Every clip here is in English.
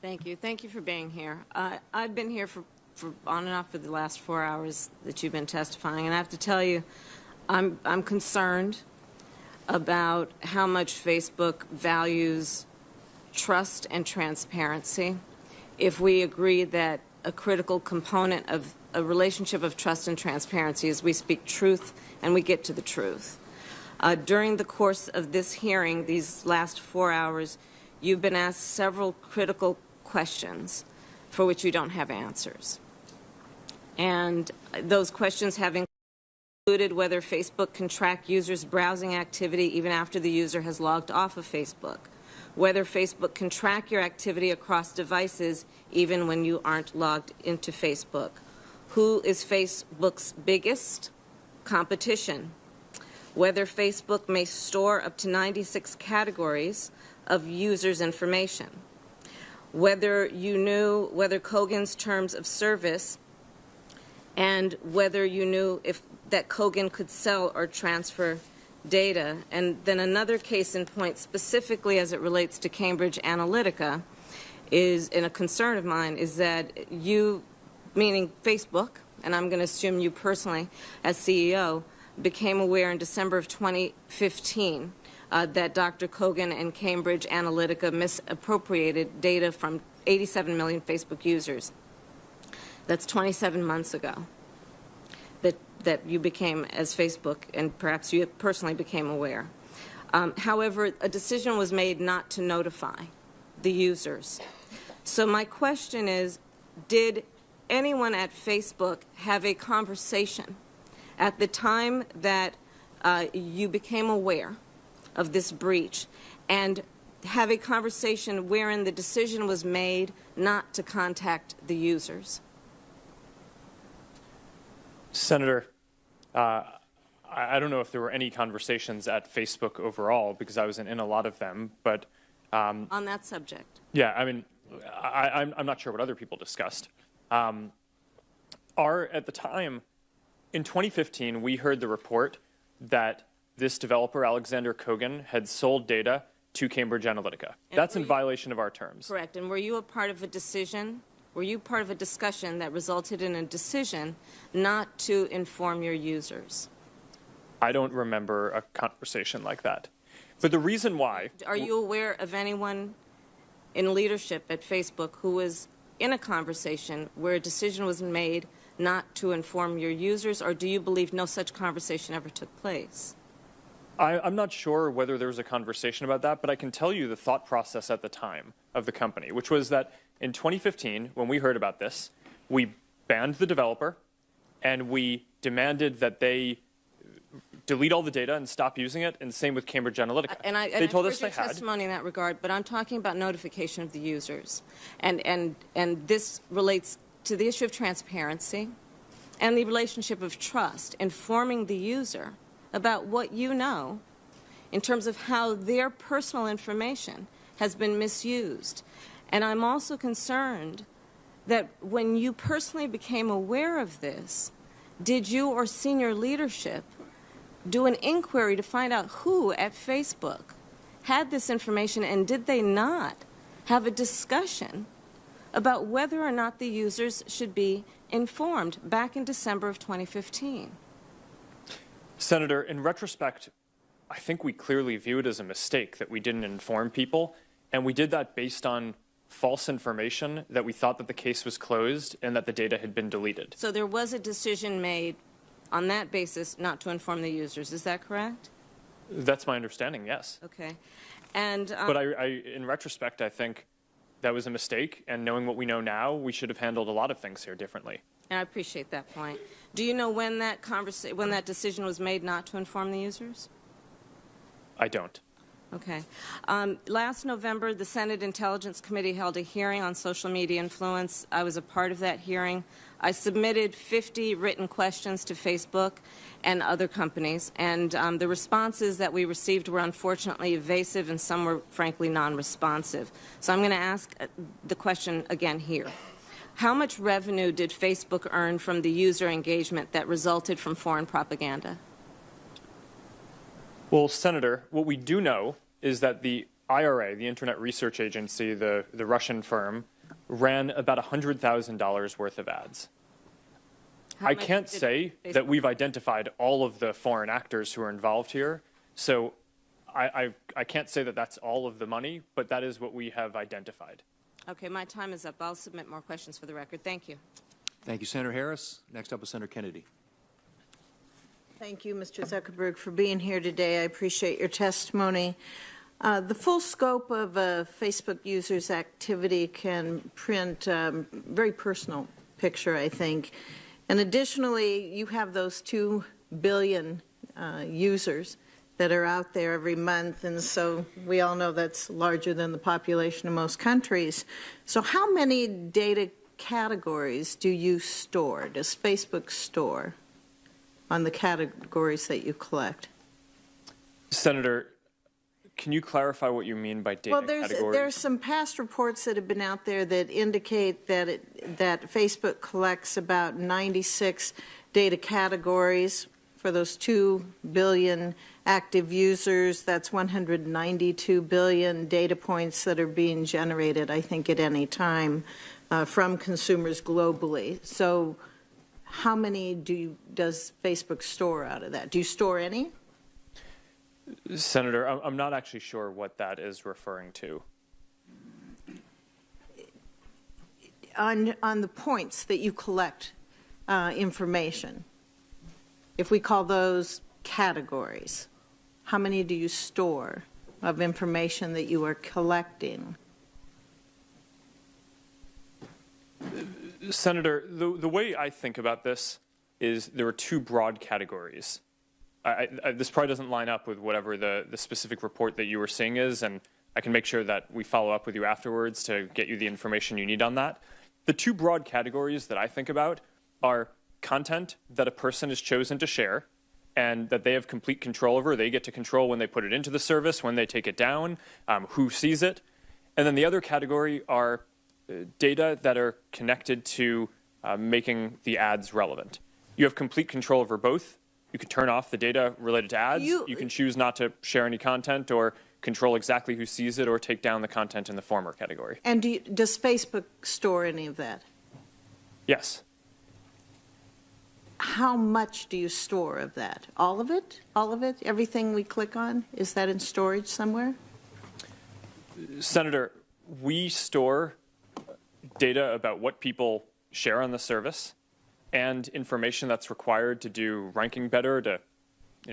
Thank you. Thank you for being here. I've been here for on and off for the last 4 hours that you've been testifying, and I have to tell you, I'm concerned about how much Facebook values trust and transparency. If we agree that a critical component of a relationship of trust and transparency is we speak truth and we get to the truth. During the course of this hearing, these last 4 hours, you've been asked several critical questions for which you don't have answers. And those questions have included whether Facebook can track users' browsing activity even after the user has logged off of Facebook, whether Facebook can track your activity across devices even when you aren't logged into Facebook, who is Facebook's biggest competition, whether Facebook may store up to 96 categories of users' information, whether you knew whether Kogan's terms of service and whether you knew if that Kogan could sell or transfer data. And then another case in point, specifically as it relates to Cambridge Analytica, is, and a concern of mine, is that you, meaning Facebook, and I'm going to assume you personally as CEO, became aware in December of 2015 that Dr. Kogan and Cambridge Analytica misappropriated data from 87 million Facebook users. That's 27 months ago that you became, as Facebook, and perhaps you personally became aware. However, a decision was made not to notify the users. So my question is, did anyone at Facebook have a conversation at the time that you became aware of this breach and have a conversation wherein the decision was made not to contact the users? Senator, I don't know if there were any conversations at Facebook overall, because I wasn't in a lot of them, but... on that subject? Yeah, I mean, I'm not sure what other people discussed. At the time, in 2015, we heard the report that this developer, Alexander Kogan, had sold data to Cambridge Analytica. That's in violation of our terms. Correct. And were you a part of a decision? Were you part of a discussion that resulted in a decision not to inform your users? I don't remember a conversation like that. But the reason why... Are you aware of anyone in leadership at Facebook who was in a conversation where a decision was made not to inform your users, or do you believe no such conversation ever took place? I'm not sure whether there was a conversation about that, but I can tell you the thought process at the time of the company, which was that in 2015, when we heard about this, we banned the developer and we demanded that they delete all the data and stop using it, and same with Cambridge Analytica. And they told us they had testimony in that regard, but I'm talking about notification of the users. And this relates to the issue of transparency and the relationship of trust, informing the user about what you know in terms of how their personal information has been misused. And I'm also concerned that when you personally became aware of this, did you or senior leadership do an inquiry to find out who at Facebook had this information, and did they not have a discussion about whether or not the users should be informed back in December of 2015? Senator, in retrospect, I think we clearly view it as a mistake that we didn't inform people, and we did that based on false information that we thought that the case was closed and that the data had been deleted. So there was a decision made on that basis not to inform the users. Is that correct? That's my understanding, yes. Okay. And but in retrospect, I think that was a mistake, and knowing what we know now, we should have handled a lot of things here differently. And I appreciate that point. Do you know when that decision was made not to inform the users? I don't. Okay. Last November, the Senate Intelligence Committee held a hearing on social media influence. I was a part of that hearing. I submitted 50 written questions to Facebook and other companies, and the responses that we received were unfortunately evasive, and some were frankly non-responsive. So I'm going to ask the question again here. How much revenue did Facebook earn from the user engagement that resulted from foreign propaganda? Well, Senator, what we do know is that the IRA, the Internet Research Agency, the Russian firm, ran about $100,000 worth of ads. I can't say that we've identified all of the foreign actors who are involved here, so I can't say that that's all of the money, but that is what we have identified. Okay, my time is up. I'll submit more questions for the record. Thank you. Thank you, Senator Harris. Next up is Senator Kennedy. Thank you, Mr. Zuckerberg, for being here today. I appreciate your testimony. The full scope of a Facebook user's activity can print a very personal picture, I think. And additionally, you have those 2 billion users that are out there every month, and so we all know that's larger than the population of most countries. So how many data categories do you store, does Facebook store, on the categories that you collect? Senator, can you clarify what you mean by data categories? There's some past reports that have been out there that indicate that Facebook collects about 96 data categories for those 2 billion active users. That's 192 billion data points that are being generated, I think, at any time from consumers globally. So how many does Facebook store out of that? Do you store any? Senator, I'm not actually sure what that is referring to. On the points that you collect information, if we call those categories, how many do you store of information that you are collecting? Senator, the way I think about this is there are 2 broad categories. This probably doesn't line up with whatever the specific report that you were seeing is, and I can make sure that we follow up with you afterwards to get you the information you need on that. The 2 broad categories that I think about are content that a person has chosen to share and that they have complete control over. They get to control when they put it into the service, when they take it down, who sees it. And then the other category are data that are connected to making the ads relevant. You have complete control over both. You can turn off the data related to ads. You can choose not to share any content or control exactly who sees it or take down the content in the former category. And does Facebook store any of that? Yes. How much do you store of that? All of it? All of it? Everything we click on? Is that in storage somewhere? Senator, we store data about what people share on the service and information that's required to do ranking better, to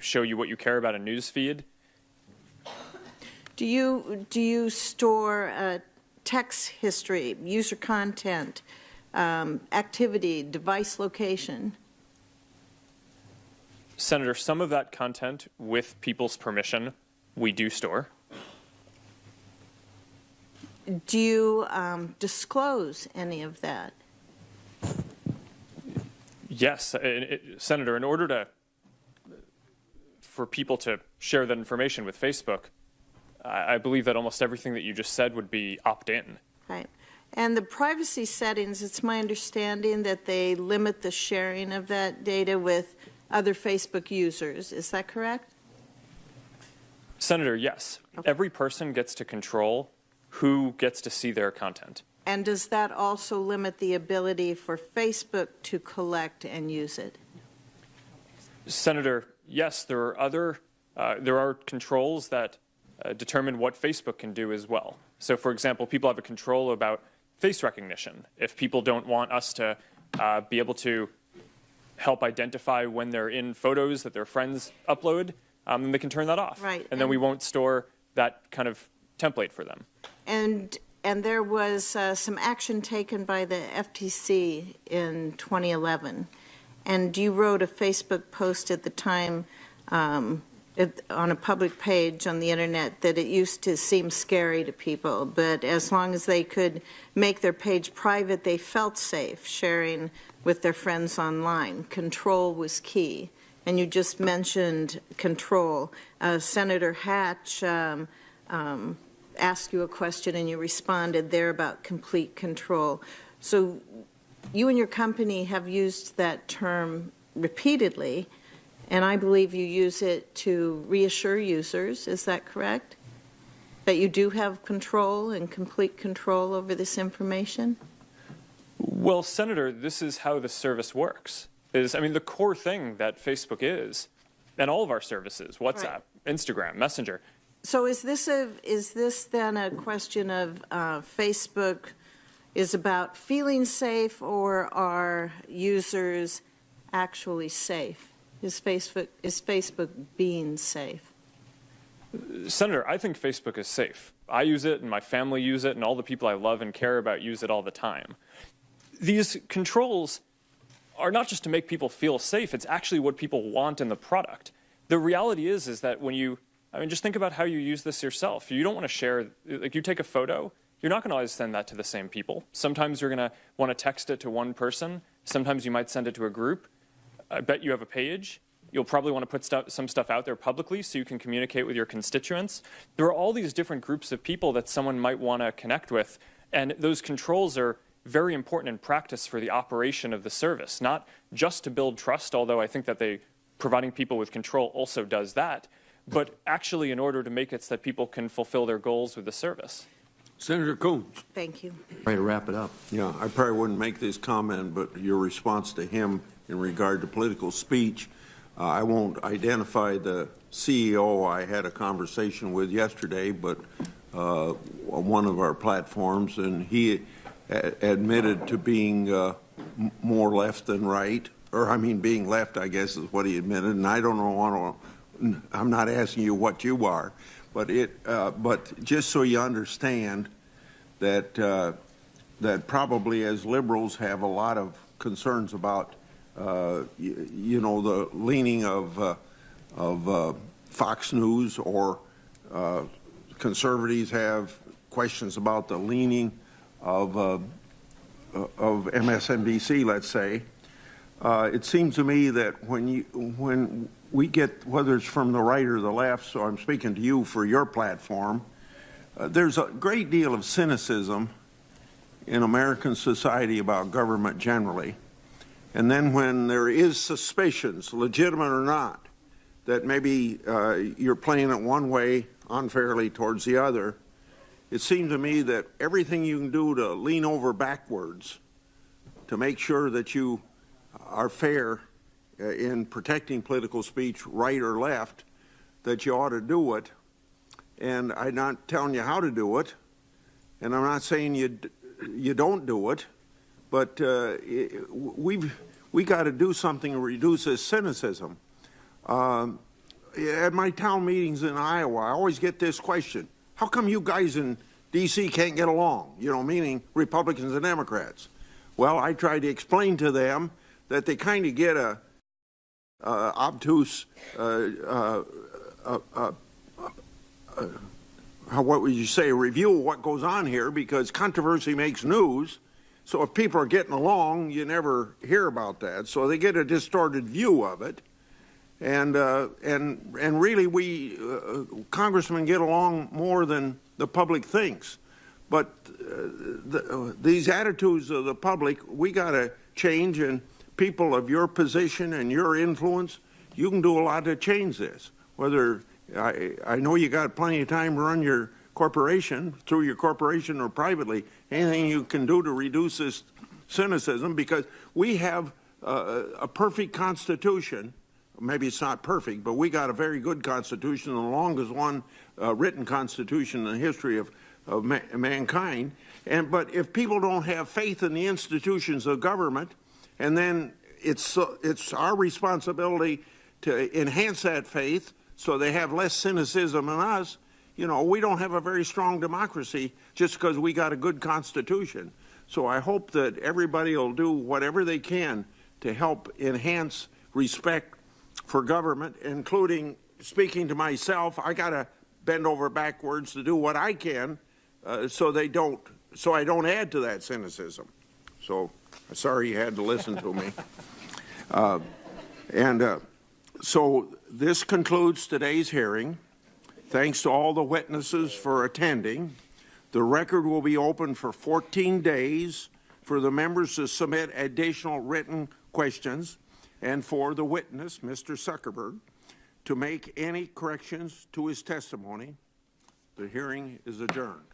show you what you care about in news feed. Do you store text history, user content, activity, device location? Senator, some of that content, with people's permission, we do store. Do you disclose any of that? Yes, Senator, in order for people to share that information with Facebook, I believe that almost everything that you just said would be opt-in. Right. And the privacy settings, it's my understanding that they limit the sharing of that data with other Facebook users. Is that correct? Senator, yes. Okay. Every person gets to control who gets to see their content. And does that also limit the ability for Facebook to collect and use it? Senator, yes, there are controls that determine what Facebook can do as well. So, for example, people have a control about face recognition. If people don't want us to be able to help identify when they're in photos that their friends upload, then they can turn that off. Right. And then we won't store that kind of template for them. And there was some action taken by the FTC in 2011. And you wrote a Facebook post at the time on a public page on the internet that it used to seem scary to people, but as long as they could make their page private, they felt safe sharing with their friends online. Control was key. And you just mentioned control. Senator Hatch asked you a question and you responded there about complete control. So you and your company have used that term repeatedly, and I believe you use it to reassure users. Is that correct? That you do have control and complete control over this information? Well, Senator, this is how the service works. The core thing that Facebook is, and all of our services, WhatsApp, Instagram, Messenger. So is this then a question of Facebook is about feeling safe, or are users actually safe? Is Facebook being safe? Senator, I think Facebook is safe. I use it, and my family use it, and all the people I love and care about use it all the time. These controls are not just to make people feel safe, it's actually what people want in the product. The reality is that when you, just think about how you use this yourself. You don't want to share, like you take a photo, you're not going to always send that to the same people. Sometimes you're going to want to text it to one person. Sometimes you might send it to a group. I bet you have a page. You'll probably want to put some stuff out there publicly so you can communicate with your constituents. There are all these different groups of people that someone might want to connect with, and those controls are very important in practice for the operation of the service, not just to build trust, although I think that providing people with control also does that, but actually in order to make it so that people can fulfill their goals with the service. Senator Coons. Thank you. Ready to wrap it up. Yeah, I probably wouldn't make this comment, but your response to him in regard to political speech, I won't identify the CEO I had a conversation with yesterday, but one of our platforms, and he admitted to being more left than right, or being left, I guess is what he admitted. And I don't know, I'm not asking you what you are, but but just so you understand that that probably as liberals have a lot of concerns about the leaning of Fox News, or conservatives have questions about the leaning of MSNBC, let's say. It seems to me that when we get, whether it's from the right or the left, so I'm speaking to you for your platform, there's a great deal of cynicism in American society about government generally. And then when there is suspicions, legitimate or not, that maybe you're playing it one way unfairly towards the other, it seems to me that everything you can do to lean over backwards to make sure that you are fair in protecting political speech, right or left, that you ought to do it. And I'm not telling you how to do it, and I'm not saying you don't do it, but we got to do something to reduce this cynicism. At my town meetings in Iowa, I always get this question: how come you guys in D.C. can't get along? Meaning Republicans and Democrats. Well, I try to explain to them that they kind of get a obtuse, what would you say, a review of what goes on here, because controversy makes news. So if people are getting along, you never hear about that. So they get a distorted view of it. And really, we congressmen get along more than the public thinks. But these attitudes of the public, we got to change. And people of your position and your influence, you can do a lot to change this. Whether I know you got plenty of time to run your corporation, through your corporation or privately, anything you can do to reduce this cynicism, because we have a perfect Constitution. Maybe it's not perfect, but we got a very good Constitution, the longest one written Constitution in the history of mankind. But if people don't have faith in the institutions of government, and then it's our responsibility to enhance that faith so they have less cynicism in us. We don't have a very strong democracy just because we got a good Constitution. So I hope that everybody will do whatever they can to help enhance respect for government, including speaking to myself. I got to bend over backwards to do what I can so I don't add to that cynicism. So sorry you had to listen to me. So this concludes today's hearing. Thanks to all the witnesses for attending. The record will be open for 14 days for the members to submit additional written questions, and for the witness, Mr. Zuckerberg, to make any corrections to his testimony. The hearing is adjourned.